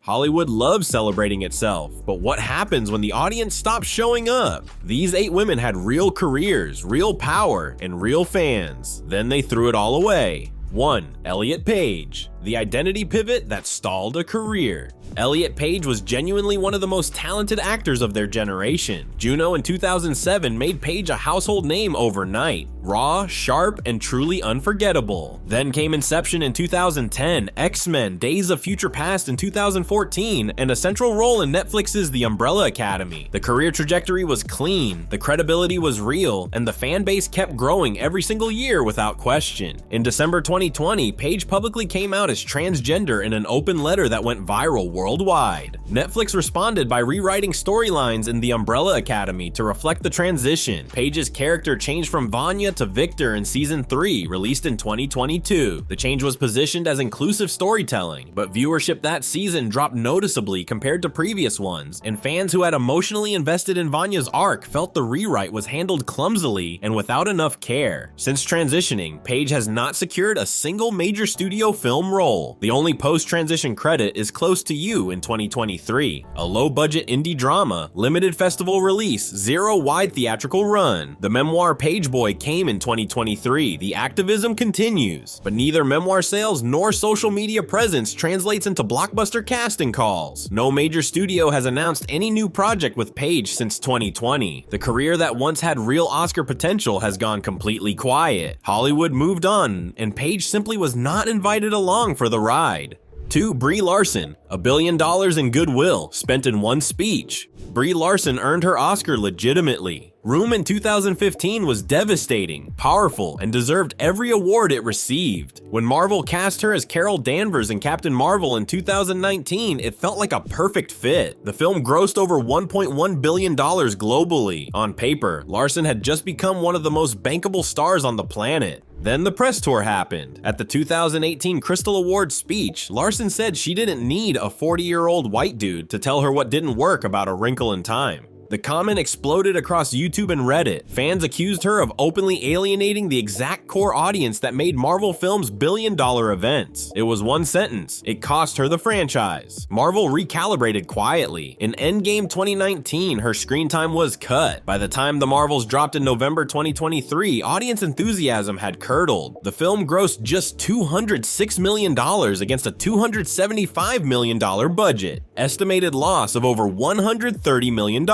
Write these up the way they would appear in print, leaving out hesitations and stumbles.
Hollywood loves celebrating itself, but what happens when the audience stops showing up? These 8 women had real careers, real power, and real fans. Then they threw it all away. 1. Elliot Page, the identity pivot that stalled a career. Elliot Page was genuinely one of the most talented actors of their generation. Juno in 2007 made Page a household name overnight. Raw, sharp, and truly unforgettable. Then came Inception in 2010, X-Men, Days of Future Past in 2014, and a central role in Netflix's The Umbrella Academy. The career trajectory was clean, the credibility was real, and the fan base kept growing every single year without question. In December 2020, Page publicly came out as transgender in an open letter that went viral worldwide. Netflix responded by rewriting storylines in The Umbrella Academy to reflect the transition. Page's character changed from Vanya to Victor in season 3, released in 2022. The change was positioned as inclusive storytelling, but viewership that season dropped noticeably compared to previous ones, and fans who had emotionally invested in Vanya's arc felt the rewrite was handled clumsily and without enough care. Since transitioning, Page has not secured a single major studio film role. The only post-transition credit is Close to You in 2023, a low-budget indie drama, limited festival release, zero wide theatrical run. The memoir Page Boy came in 2023. The activism continues, but neither memoir sales nor social media presence translates into blockbuster casting calls. No major studio has announced any new project with Page since 2020. The career that once had real Oscar potential has gone completely quiet. Hollywood moved on, and Page simply was not invited along for the ride. 2. Brie Larson, $1 billion in goodwill spent in one speech. Brie Larson earned her Oscar legitimately. Room in 2015 was devastating, powerful, and deserved every award it received. When Marvel cast her as Carol Danvers in Captain Marvel in 2019, it felt like a perfect fit. The film grossed over $1.1 billion globally. On paper, Larson had just become one of the most bankable stars on the planet. Then the press tour happened. At the 2018 Crystal Awards speech, Larson said she didn't need a 40-year-old white dude to tell her what didn't work about A Wrinkle in Time. The comment exploded across YouTube and Reddit. Fans accused her of openly alienating the exact core audience that made Marvel films billion-dollar events. It was one sentence. It cost her the franchise. Marvel recalibrated quietly. In Endgame 2019, her screen time was cut. By the time The Marvels dropped in November 2023, audience enthusiasm had curdled. The film grossed just $206 million against a $275 million budget. Estimated loss of over $130 million.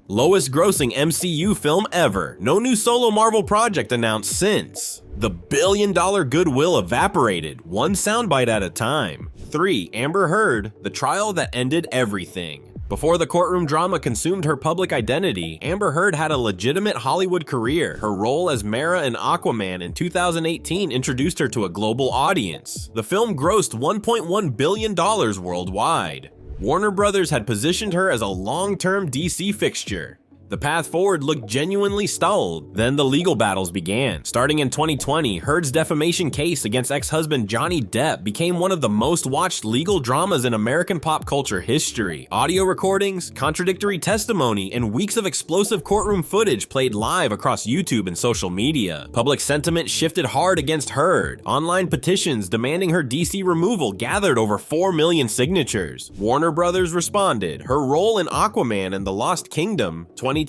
Lowest grossing MCU film ever. No new solo Marvel project announced since. The $1 billion goodwill evaporated, one soundbite at a time. 3. Amber Heard, the trial that ended everything. Before the courtroom drama consumed her public identity, Amber Heard had a legitimate Hollywood career. Her role as Mara in Aquaman in 2018 introduced her to a global audience. The film grossed $1.1 billion worldwide. Warner Brothers had positioned her as a long-term DC fixture. The path forward looked genuinely stalled. Then the legal battles began. Starting in 2020, Heard's defamation case against ex-husband Johnny Depp became one of the most watched legal dramas in American pop culture history. Audio recordings, contradictory testimony, and weeks of explosive courtroom footage played live across YouTube and social media. Public sentiment shifted hard against Heard. Online petitions demanding her DC removal gathered over 4 million signatures. Warner Brothers responded. Her role in Aquaman and the Lost Kingdom 2023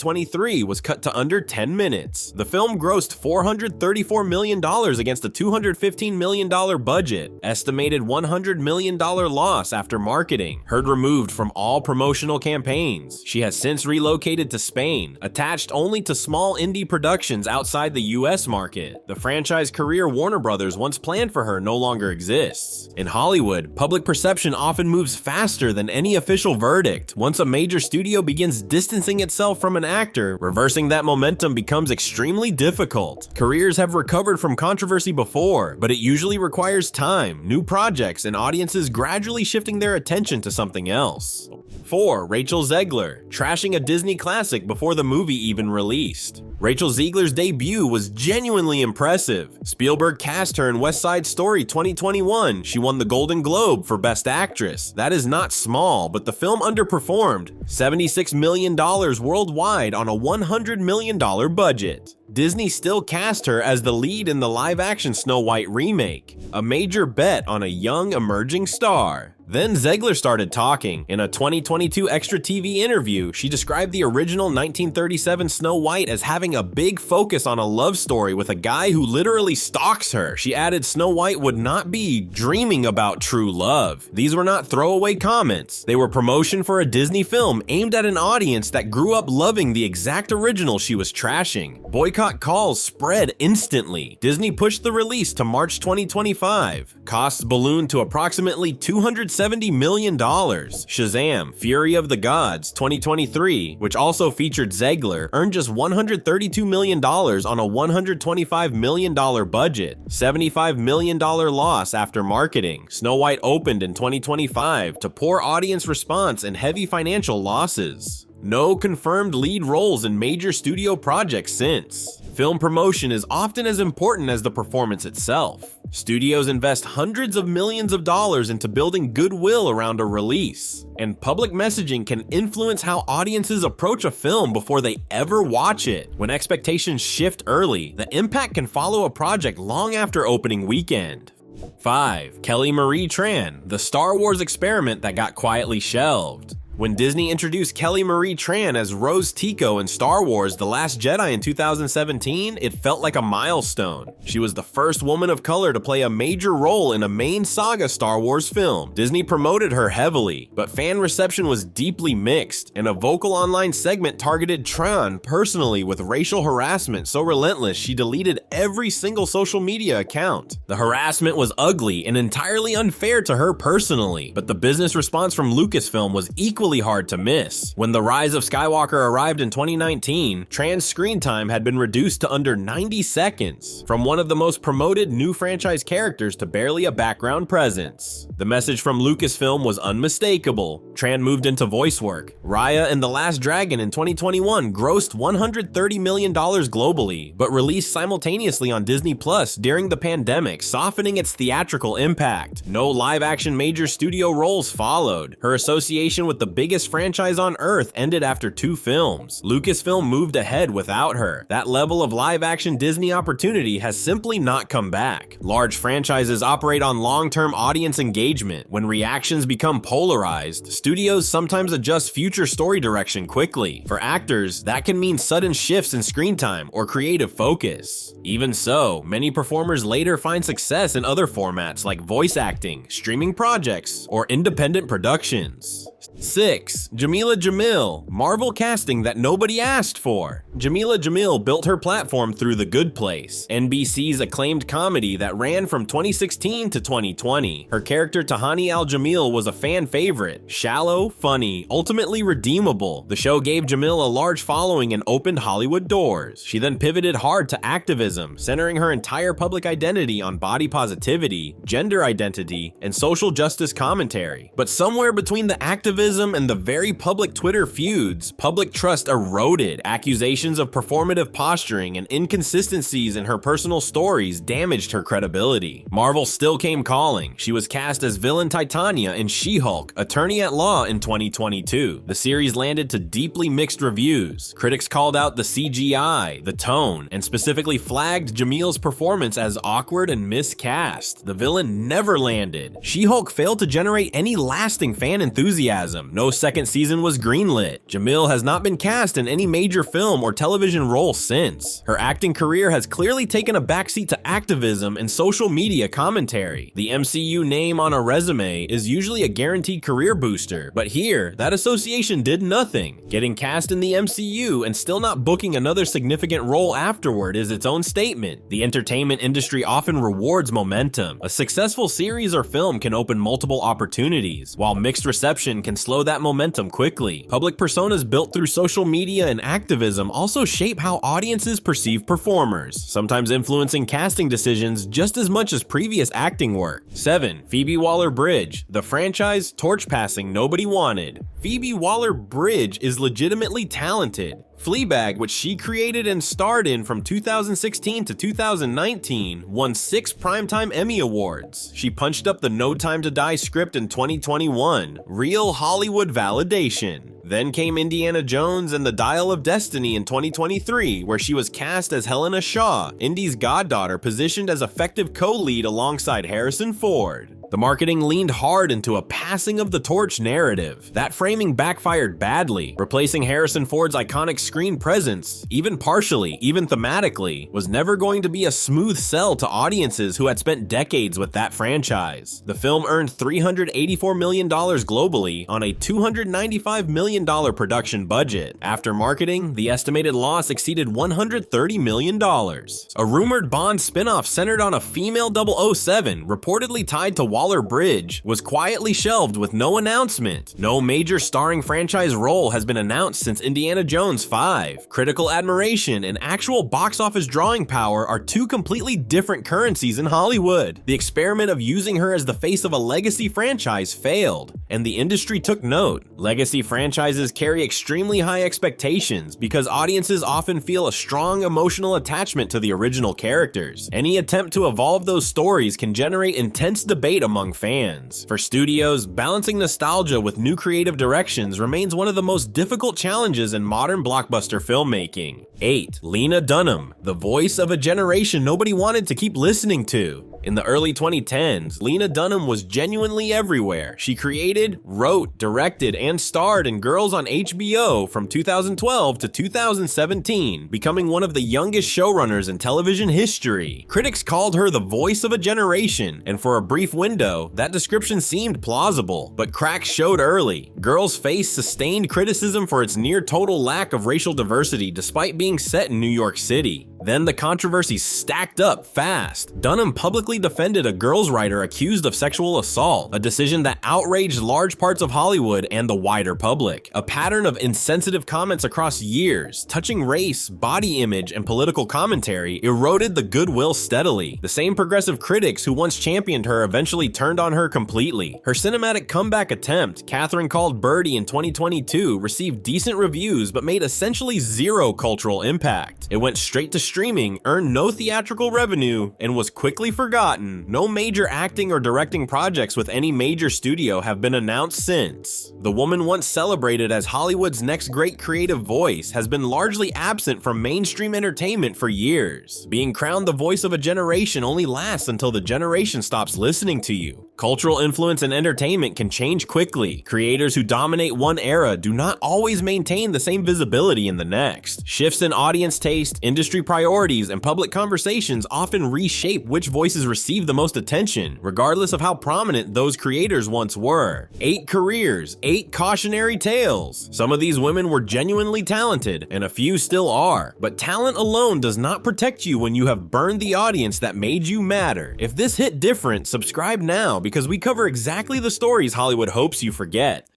was cut to under 10 minutes. The film grossed $434 million against a $215 million budget, estimated $100 million loss after marketing. Heard removed from all promotional campaigns. She has since relocated to Spain, attached only to small indie productions outside the US market. The franchise career Warner Brothers once planned for her no longer exists. In Hollywood, public perception often moves faster than any official verdict. Once a major studio begins distancing itself from an actor, reversing that momentum becomes extremely difficult. Careers have recovered from controversy before, but it usually requires time, new projects, and audiences gradually shifting their attention to something else. 4. Rachel Zegler, trashing a Disney classic before the movie even released. Rachel Zegler's debut was genuinely impressive. Spielberg cast her in West Side Story 2021. She won the Golden Globe for Best Actress. That is not small, but the film underperformed. $76 million worldwide on a $100 million budget. Disney still cast her as the lead in the live-action Snow White remake, a major bet on a young emerging star. Then Zegler started talking. In a 2022 Extra TV interview, she described the original 1937 Snow White as having a big focus on a love story with a guy who literally stalks her. She added Snow White would not be dreaming about true love. These were not throwaway comments. They were promotion for a Disney film aimed at an audience that grew up loving the exact original she was trashing. Boycott calls spread instantly. Disney pushed the release to March 2025. Costs ballooned to approximately $270 million. Shazam! Fury of the Gods 2023, which also featured Zegler, earned just $132 million on a $125 million budget. $75 million loss after marketing. Snow White opened in 2025 to poor audience response and heavy financial losses. No confirmed lead roles in major studio projects since. Film promotion is often as important as the performance itself. Studios invest hundreds of millions of dollars into building goodwill around a release, and public messaging can influence how audiences approach a film before they ever watch it. When expectations shift early, the impact can follow a project long after opening weekend. 5. Kelly Marie Tran, the Star Wars experiment that got quietly shelved. When Disney introduced Kelly Marie Tran as Rose Tico in Star Wars: The Last Jedi in 2017, it felt like a milestone. She was the first woman of color to play a major role in a main saga Star Wars film. Disney promoted her heavily, but fan reception was deeply mixed, and a vocal online segment targeted Tran personally with racial harassment so relentless she deleted every single social media account. The harassment was ugly and entirely unfair to her personally, but the business response from Lucasfilm was equally hard to miss. When The Rise of Skywalker arrived in 2019, Tran's screen time had been reduced to under 90 seconds, from one of the most promoted new franchise characters to barely a background presence. The message from Lucasfilm was unmistakable. Tran moved into voice work. Raya and The Last Dragon in 2021 grossed $130 million globally, but released simultaneously on Disney Plus during the pandemic, softening its theatrical impact. No live-action major studio roles followed. Her association with the biggest franchise on Earth ended after 2 films. Lucasfilm moved ahead without her. That level of live-action Disney opportunity has simply not come back. Large franchises operate on long-term audience engagement. When reactions become polarized, studios sometimes adjust future story direction quickly. For actors, that can mean sudden shifts in screen time or creative focus. Even so, many performers later find success in other formats like voice acting, streaming projects, or independent productions. 6. Jamila Jamil, Marvel casting that nobody asked for. Jamila Jamil built her platform through The Good Place, NBC's acclaimed comedy that ran from 2016 to 2020. Her character Tahani Al-Jamil was a fan favorite. Shallow, funny, ultimately redeemable. The show gave Jamil a large following and opened Hollywood doors. She then pivoted hard to activism, centering her entire public identity on body positivity, gender identity, and social justice commentary. But somewhere between the activism and the very public Twitter feuds, public trust eroded. Accusations of performative posturing and inconsistencies in her personal stories damaged her credibility. Marvel still came calling. She was cast as villain Titania in She-Hulk, Attorney at Law in 2022. The series landed to deeply mixed reviews. Critics called out the CGI, the tone, and specifically flagged Jamil's performance as awkward and miscast. The villain never landed. She-Hulk failed to generate any lasting fan enthusiasm. No second season was greenlit. Jamil has not been cast in any major film or television role since. Her acting career has clearly taken a backseat to activism and social media commentary. The MCU name on a resume is usually a guaranteed career booster, but here, that association did nothing. Getting cast in the MCU and still not booking another significant role afterward is its own statement. The entertainment industry often rewards momentum. A successful series or film can open multiple opportunities, while mixed reception can slow that momentum quickly. Public personas built through social media and activism also shape how audiences perceive performers, sometimes influencing casting decisions just as much as previous acting work. 7. Phoebe Waller-Bridge, the franchise torch passing nobody wanted. Phoebe Waller-Bridge is legitimately talented. Fleabag, which she created and starred in from 2016 to 2019, won 6 Primetime Emmy Awards. She punched up the No Time to Die script in 2021, real Hollywood validation. Then came Indiana Jones and the Dial of Destiny in 2023, where she was cast as Helena Shaw, Indy's goddaughter, positioned as effective co-lead alongside Harrison Ford. The marketing leaned hard into a passing of the torch narrative. That framing backfired badly, replacing Harrison Ford's iconic screen presence, even partially, even thematically, was never going to be a smooth sell to audiences who had spent decades with that franchise. The film earned $384 million globally on a $295 million production budget. After marketing, the estimated loss exceeded $130 million. A rumored Bond spin-off centered on a female 007, reportedly tied to Waller-Bridge, was quietly shelved with no announcement. No major starring franchise role has been announced since Indiana Jones 5. Critical admiration and actual box office drawing power are two completely different currencies in Hollywood. The experiment of using her as the face of a legacy franchise failed, and the industry took note. Legacy franchises carry extremely high expectations because audiences often feel a strong emotional attachment to the original characters. Any attempt to evolve those stories can generate intense debate among fans. For studios, balancing nostalgia with new creative directions remains one of the most difficult challenges in modern blockbuster filmmaking. 8. Lena Dunham, the voice of a generation nobody wanted to keep listening to. In the early 2010s, Lena Dunham was genuinely everywhere. She created, wrote, directed, and starred in Girls on HBO from 2012 to 2017, becoming one of the youngest showrunners in television history. Critics called her the voice of a generation, and for a brief window, that description seemed plausible, but cracks showed early. Girls faced sustained criticism for its near-total lack of racial diversity despite being set in New York City. Then the controversy stacked up fast. Dunham publicly defended a girls writer accused of sexual assault, a decision that outraged large parts of Hollywood and the wider public. A pattern of insensitive comments across years, touching race, body image, and political commentary, eroded the goodwill steadily. The same progressive critics who once championed her eventually turned on her completely. Her cinematic comeback attempt, Catherine Called Birdie in 2022, received decent reviews but made essentially zero cultural impact. It went straight to streaming, earned no theatrical revenue, and was quickly forgotten. No major acting or directing projects with any major studio have been announced since. The woman once celebrated as Hollywood's next great creative voice has been largely absent from mainstream entertainment for years. Being crowned the voice of a generation only lasts until the generation stops listening to you. Cultural influence in entertainment can change quickly. Creators who dominate one era do not always maintain the same visibility in the next. Shifts in audience taste, industry priorities, and public conversations often reshape which voices receive the most attention, regardless of how prominent those creators once were. 8 careers, 8 cautionary tales. Some of these women were genuinely talented, and a few still are, but talent alone does not protect you when you have burned the audience that made you matter. If this hit different, subscribe now because we cover exactly the stories Hollywood hopes you forget.